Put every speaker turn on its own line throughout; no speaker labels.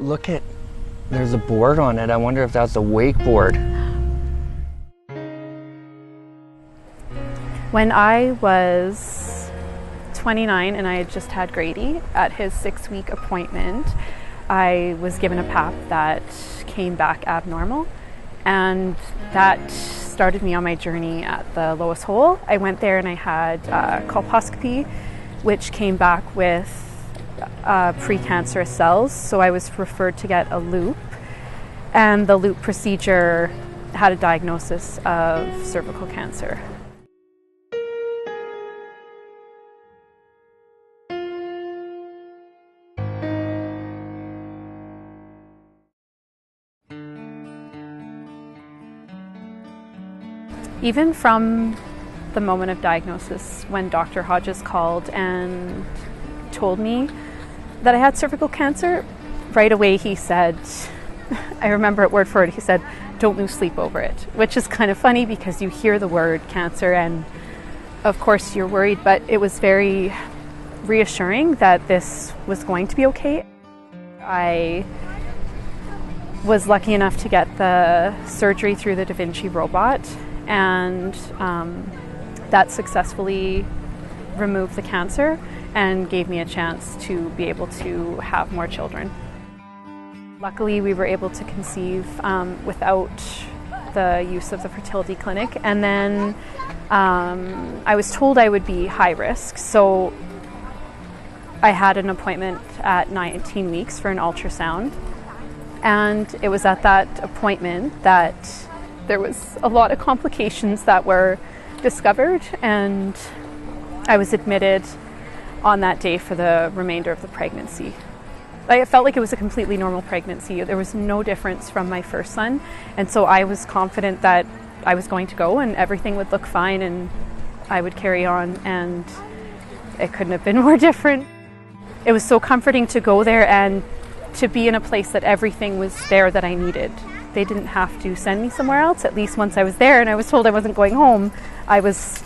Look at, there's a board on it. I wonder if that's a wakeboard.
When I was 29 and I had just had Grady, at his 6-week appointment, I was given a pap that came back abnormal, and that started me on my journey at the Lois Hole. I went there and I had colposcopy, which came back with precancerous cells, so I was referred to get a loop, and the loop procedure had a diagnosis of cervical cancer. Even from the moment of diagnosis, when Dr. Hodges called and told me that I had cervical cancer, right away he said, I remember it word for word, he said, "Don't lose sleep over it," which is kind of funny because you hear the word cancer and of course you're worried, but it was very reassuring that this was going to be okay. I was lucky enough to get the surgery through the Da Vinci robot, and that successfully removed the cancer and gave me a chance to be able to have more children. Luckily, we were able to conceive without the use of the fertility clinic, and then I was told I would be high risk, so I had an appointment at 19 weeks for an ultrasound, and it was at that appointment that there was a lot of complications that were discovered, and I was admitted on that day for the remainder of the pregnancy. I felt like it was a completely normal pregnancy. There was no difference from my first son, and so I was confident that I was going to go and everything would look fine and I would carry on, and it couldn't have been more different. It was so comforting to go there and to be in a place that everything was there that I needed. They didn't have to send me somewhere else. At least once I was there and I was told I wasn't going home, I was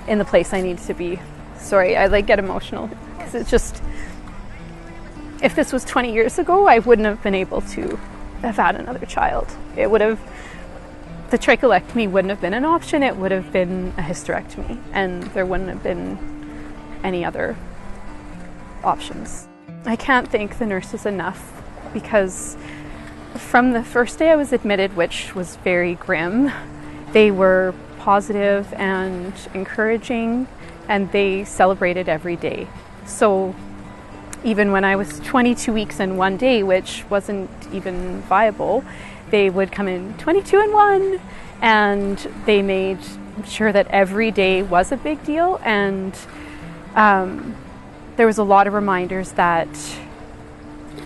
in the place I needed to be. Sorry, I get emotional because it's just, if this was 20 years ago, I wouldn't have been able to have had another child. It would have, the trachelectomy wouldn't have been an option. It would have been a hysterectomy, and there wouldn't have been any other options. I can't thank the nurses enough, because from the first day I was admitted, which was very grim, they were positive and encouraging, and they celebrated every day. So even when I was 22 weeks and 1 day, which wasn't even viable, they would come in 22 and 1, and they made sure that every day was a big deal. And there was a lot of reminders that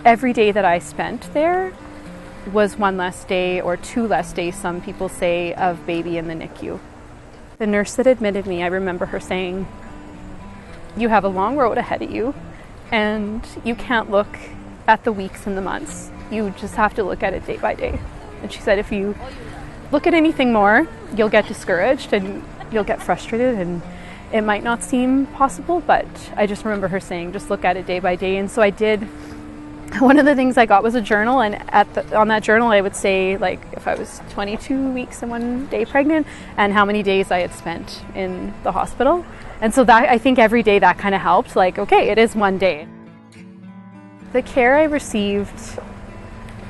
every day that I spent there was one less day or 2 less days, some people say, of baby in the NICU. The nurse that admitted me, I remember her saying, "You have a long road ahead of you, and you can't look at the weeks and the months. You just have to look at it day by day." And she said, if you look at anything more, you'll get discouraged and you'll get frustrated, and it might not seem possible, but I just remember her saying, just look at it day by day. And so I did. One of the things I got was a journal, and on that journal I would say, like, if I was 22 weeks and 1 day pregnant and how many days I had spent in the hospital. And so that, I think every day that kind of helped, like, okay, it is 1 day. The care I received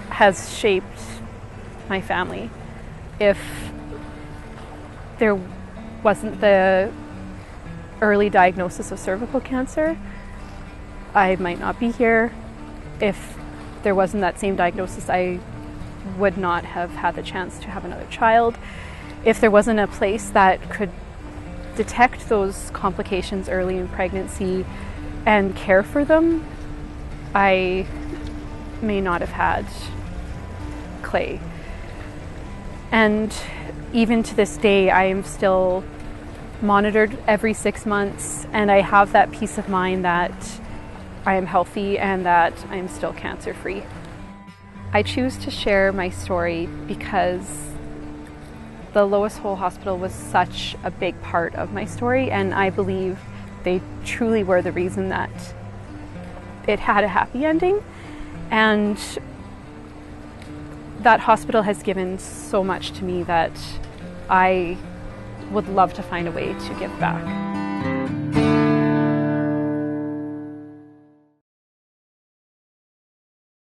has shaped my family. If there wasn't the early diagnosis of cervical cancer, I might not be here. If there wasn't that same diagnosis, I would not have had the chance to have another child. If there wasn't a place that could detect those complications early in pregnancy and care for them, I may not have had Clay. And even to this day, I am still monitored every 6 months, and I have that peace of mind that I am healthy and that I am still cancer-free. I choose to share my story because the Lois Hole Hospital was such a big part of my story, and I believe they truly were the reason that it had a happy ending. And That hospital has given so much to me that I would love to find a way to give back.